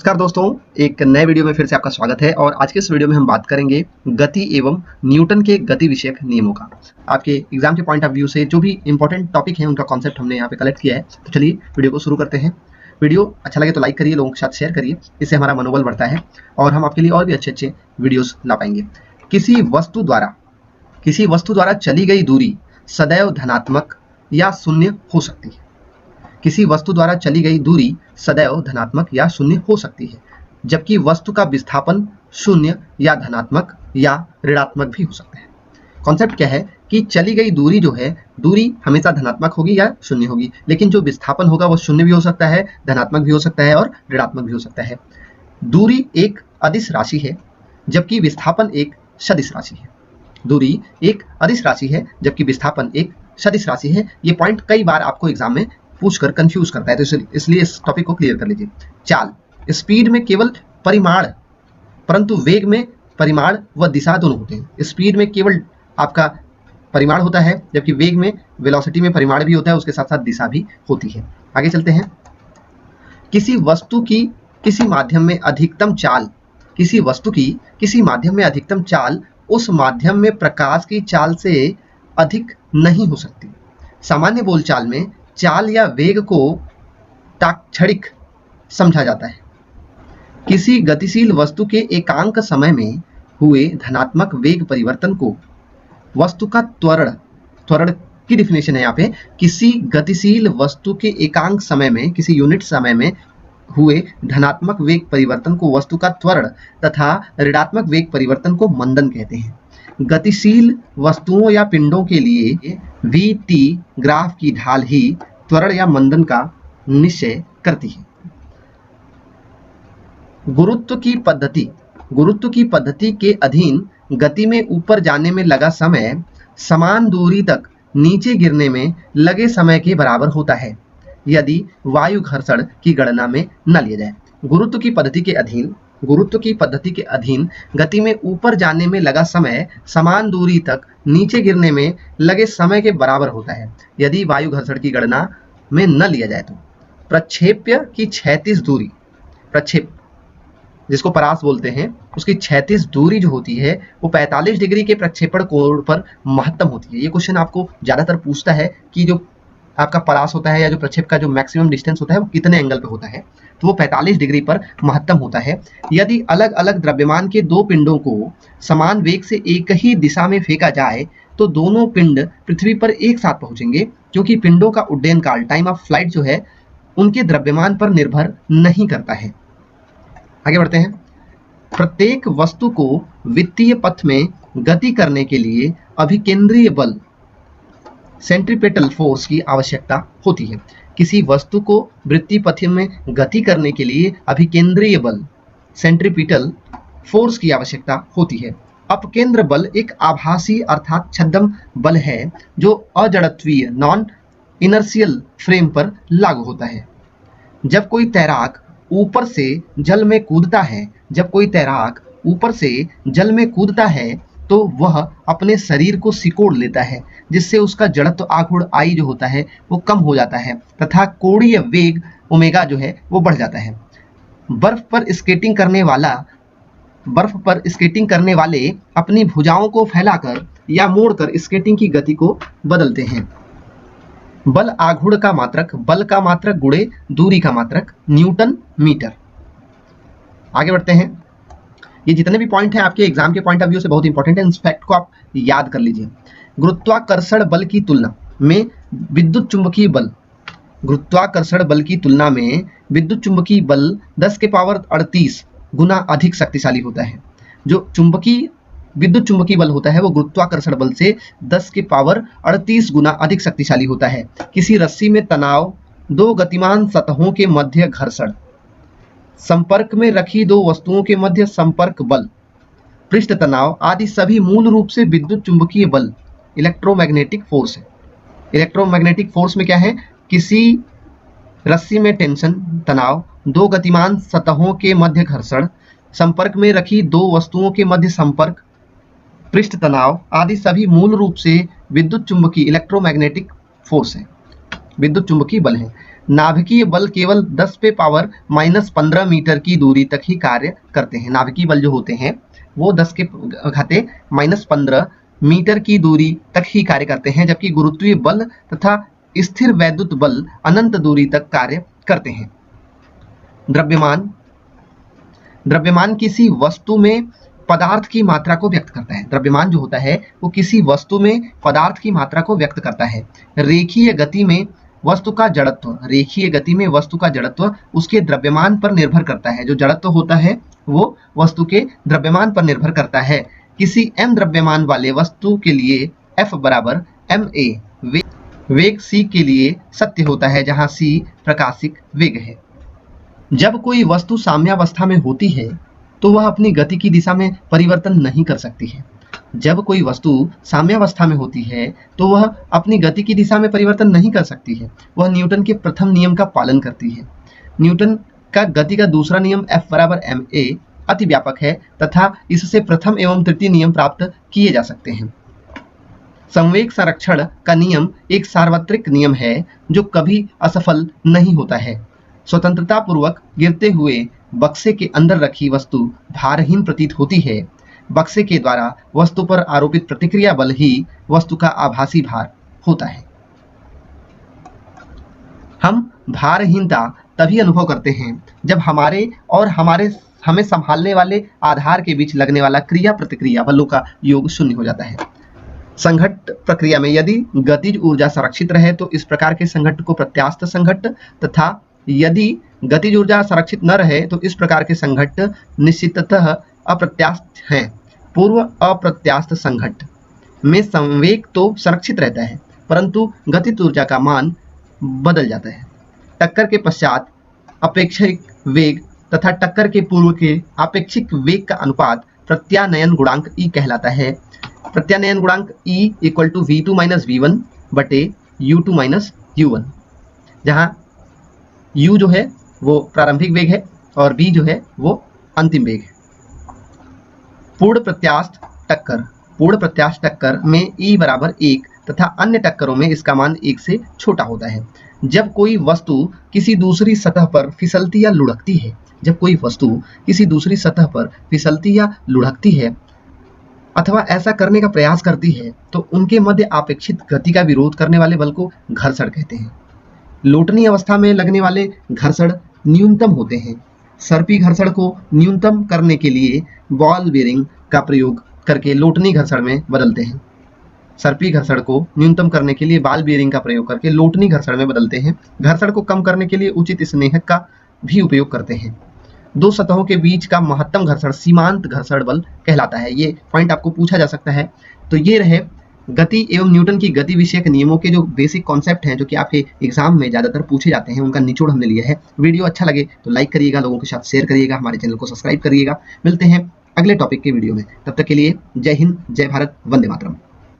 नमस्कार दोस्तों, एक नए वीडियो में फिर से आपका स्वागत है। और आज के इस वीडियो में हम बात करेंगे गति एवं न्यूटन के गति विषयक नियमों का। आपके एग्जाम के पॉइंट ऑफ व्यू से जो भी इंपॉर्टेंट टॉपिक है उनका कॉन्सेप्ट हमने यहाँ पे कलेक्ट किया है। तो चलिए वीडियो को शुरू करते हैं। वीडियो अच्छा लगे तो लाइक करिए, लोगों के साथ शेयर करिए, इससे हमारा मनोबल बढ़ता है और हम आपके लिए और भी अच्छे वीडियोस ला पाएंगे। किसी वस्तु द्वारा चली गई दूरी सदैव धनात्मक या शून्य हो सकती है। किसी वस्तु द्वारा चली गई दूरी सदैव धनात्मक या शून्य हो सकती है, जबकि वस्तु का विस्थापन शून्य या धनात्मक या ऋणात्मक भी हो सकता है। कॉन्सेप्ट क्या है कि चली गई दूरी जो है, दूरी हमेशा धनात्मक होगी या शून्य होगी, लेकिन जो विस्थापन होगा वो शून्य भी हो सकता है, धनात्मक भी हो सकता है और ऋणात्मक भी हो सकता है। दूरी एक अदिश राशि है जबकि विस्थापन एक सदिश राशि है। दूरी एक अदिश राशि है जबकि विस्थापन एक सदिश राशि है। ये पॉइंट कई बार आपको एग्जाम में पूछकर कंफ्यूज करता है, तो इसलिए इस टॉपिक को क्लियर कर लीजिए। चाल, स्पीड में केवल परिमाण परंतु वेग में परिमाण व दिशा दोनों होते हैं। स्पीड में केवल आपका परिमाण होता है, जबकि वेग में वेलोसिटी में परिमाण भी होता है, उसके साथ साथ दिशा भी होती है। आगे चलते हैं। किसी वस्तु की किसी माध्यम में अधिकतम चाल, किसी वस्तु की किसी माध्यम में अधिकतम चाल उस माध्यम में प्रकाश की चाल से अधिक नहीं हो सकती। सामान्य बोलचाल में चाल या वेग को ताक्षणिक समझा जाता है। किसी गतिशील वस्तु के एकांक समय में हुए धनात्मक वेग परिवर्तन को वस्तु का त्वरण की डिफिनेशन है यहाँ पे। किसी गतिशील वस्तु के एकांक समय में, किसी यूनिट समय में हुए धनात्मक वेग परिवर्तन को वस्तु का त्वरण तथा ऋणात्मक वेग परिवर्तन को मंदन कहते हैं। गतिशील वस्तुओं या पिंडों के लिए v-t ग्राफ की ढाल ही त्वरण या मंदन का निश्चय करती है। गुरुत्व की पद्धति के अधीन गति में ऊपर जाने में लगा समय समान दूरी तक नीचे गिरने में लगे समय के बराबर होता है, यदि वायु घर्षण की गणना में न लिया जाए। गुरुत्व की पद्धति के अधीन गति में ऊपर जाने में लगा समय समान दूरी तक नीचे गिरने में लगे समय के बराबर होता है, यदि वायु घर्षण की गणना में न लिया जाए। तो प्रक्षेप्य की क्षैतिज दूरी, प्रक्षेप जिसको परास बोलते हैं, उसकी क्षैतिज दूरी जो होती है वो 45 डिग्री के प्रक्षेपण कोण पर महत्तम होती है। ये क्वेश्चन आपको ज्यादातर पूछता है कि जो आपका परास होता है या जो प्रक्षेप का जो मैक्सिमम डिस्टेंस होता है वो कितने एंगल पे होता है, तो वो 45 डिग्री पर महत्तम होता है। यदि अलग अलग द्रव्यमान के दो पिंडों को समान वेग से एक ही दिशा में फेंका जाए तो दोनों पिंड पृथ्वी पर एक साथ पहुंचेंगे, क्योंकि पिंडों का उड्डयन काल, टाइम ऑफ फ्लाइट जो है, उनके द्रव्यमान पर निर्भर नहीं करता है। आगे बढ़ते हैं। प्रत्येक वस्तु को वृत्तीय पथ में गति करने के लिए अभिकेंद्रीय बल, सेंट्रीपेटल फोर्स की आवश्यकता होती है। किसी वस्तु को वृत्तीय पथ में गति करने के लिए अभिकेंद्रीय बल, सेंट्रीपिटल फोर्स की आवश्यकता होती है। अपकेंद्र बल एक आभासी अर्थात छद्म बल है जो अजड़त्वीय, नॉन इनर्शियल फ्रेम पर लागू होता है। जब कोई तैराक ऊपर से जल में कूदता है तो वह अपने शरीर को सिकोड़ लेता है, जिससे उसका जड़त्व आघूर्ण आई जो होता है वो कम हो जाता है तथा कोणीय वेग ओमेगा जो है वो बढ़ जाता है। बर्फ पर स्केटिंग करने वाले अपनी भुजाओं को फैलाकर या मोड़कर स्केटिंग की गति को बदलते हैं। बल आघूर्ण का मात्रक, बल का मात्रक गुणे दूरी का मात्रक, न्यूटन मीटर। आगे बढ़ते हैं। ये जितने भी पॉइंट हैं आपके एग्जाम के पॉइंट ऑफ व्यू से बहुत इंपॉर्टेंट है, इन फैक्ट को आप याद कर लीजिए। गुरुत्वाकर्षण बल की तुलना में विद्युत चुंबकीय बल, गुरुत्वाकर्षण बल की तुलना में विद्युत चुंबकीय बल 10 के पावर 38 गुना अधिक शक्तिशाली होता है। जो विद्युत चुंबकीय बल होता है वो गुरुत्वाकर्षण बल से 10 के पावर 38 गुना अधिक शक्तिशाली होता है। किसी रस्सी में तनाव, दो गतिमान सतहों के मध्य घर्षण, संपर्क में रखी दो वस्तुओं के मध्य संपर्क बल, पृष्ठ तनाव आदि सभी मूल रूप से विद्युत चुंबकीय बल, इलेक्ट्रोमैग्नेटिक फोर्स है। इलेक्ट्रोमैग्नेटिक फोर्स में क्या है? किसी रस्सी में टेंशन, तनाव, दो गतिमान सतहों के मध्य घर्षण, संपर्क में रखी दो वस्तुओं के मध्य संपर्क, पृष्ठ तनाव आदि सभी मूल रूप से विद्युत चुंबकीय इलेक्ट्रोमैग्नेटिक फोर्स है, विद्युत चुंबकीय बल है। नाभिकीय बल केवल 10 पे पावर -15 मीटर की दूरी तक ही कार्य करते हैं। नाभिकीय बल जो होते हैं वो 10 के घाते -15 मीटर की दूरी तक ही कार्य करते हैं, जबकि गुरुत्वीय बल तथा स्थिर वैद्युत बल अनंत दूरी तक कार्य करते हैं। द्रव्यमान, द्रव्यमान किसी वस्तु में पदार्थ की मात्रा को व्यक्त करता है। द्रव्यमान जो होता है वो किसी वस्तु में पदार्थ की मात्रा को व्यक्त करता है। रेखीय गति में वस्तु का जड़त्व, रेखीय गति में वस्तु का जड़त्व उसके द्रव्यमान पर निर्भर करता है। जो जड़त्व होता है वो वस्तु के द्रव्यमान पर निर्भर करता है। किसी m द्रव्यमान वाले वस्तु के लिए F बराबर ma, वेग c के लिए सत्य होता है, जहां c प्रकाशिक वेग है। जब कोई वस्तु साम्यावस्था में होती है तो वह अपनी गति की दिशा में परिवर्तन नहीं कर सकती है। जब कोई वस्तु साम्यावस्था में होती है तो वह अपनी गति की दिशा में परिवर्तन नहीं कर सकती है। वह न्यूटन के प्रथम नियम का पालन करती है। न्यूटन का गति का दूसरा नियम F बराबर ma अति व्यापक है तथा इससे प्रथम एवं तृतीय नियम प्राप्त किए जा सकते हैं। संवेग संरक्षण का नियम एक सार्वत्रिक नियम है जो कभी असफल नहीं होता है। स्वतंत्रता पूर्वक गिरते हुए बक्से के अंदर रखी वस्तु भारहीन प्रतीत होती है। बक्से के द्वारा वस्तु पर आरोपित प्रतिक्रिया बल ही वस्तु का आभासी भार होता है। हम भारहीनता तभी अनुभव करते हैं जब हमारे और हमें संभालने वाले आधार के बीच लगने वाला क्रिया प्रतिक्रिया बलों का योग शून्य हो जाता है। संघट्ट प्रक्रिया में यदि गतिज ऊर्जा संरक्षित रहे तो इस प्रकार के संघट्ट को प्रत्यास्थ संघट्ट, तथा यदि गतिज ऊर्जा संरक्षित न रहे तो इस प्रकार के संघट्ट निश्चिततः अप्रत्यास्थ हैं। पूर्व अप्रत्यास्थ संघट्ट में संवेग तो संरक्षित रहता है परंतु गतिज ऊर्जा का मान बदल जाता है। टक्कर के पश्चात अपेक्षिक वेग तथा टक्कर के पूर्व के आपेक्षिक वेग का अनुपात प्रत्यानयन गुणांक E कहलाता है। प्रत्यानयन गुणांक E = v2 - v1 बटे u2 - u1, जहां u जो है वो प्रारंभिक वेग है और v जो है वो अंतिम वेग है। पूर्ण प्रत्यास्थ टक्कर, पूर्ण प्रत्यास्थ टक्कर में E बराबर 1 तथा अन्य टक्करों में इसका मान 1 से छोटा होता है। जब कोई वस्तु किसी दूसरी सतह पर फिसलती या लुढ़कती है, जब कोई वस्तु किसी दूसरी सतह पर फिसलती या लुढ़कती है अथवा ऐसा करने का प्रयास करती है तो उनके मध्य अपेक्षित गति का विरोध करने वाले बल को घर्षण कहते हैं। लोटनी अवस्था में लगने वाले घर्षण न्यूनतम होते हैं। सर्पी घर्षण को न्यूनतम करने के लिए बॉल बेरिंग का प्रयोग करके लोटनी घर्षण में बदलते हैं। सर्पी घर्षण को न्यूनतम करने के लिए बॉल बेरिंग का प्रयोग करके लोटनी घर्षण में बदलते हैं। घर्षण को कम करने के लिए उचित स्नेहक का भी उपयोग करते हैं। दो सतहों के बीच का महत्तम घर्षण सीमांत घर्षण बल कहलाता है। ये पॉइंट आपको पूछा जा सकता है। तो ये रहे गति एवं न्यूटन की गति विषयक नियमों के जो बेसिक कॉन्सेप्ट हैं जो कि आपके एग्जाम में ज़्यादातर पूछे जाते हैं, उनका निचोड़ हमने लिया है। वीडियो अच्छा लगे तो लाइक करिएगा, लोगों के साथ शेयर करिएगा, हमारे चैनल को सब्सक्राइब करिएगा। मिलते हैं अगले टॉपिक के वीडियो में, तब तक के लिए जय हिंद, जय भारत, वंदे मातरम।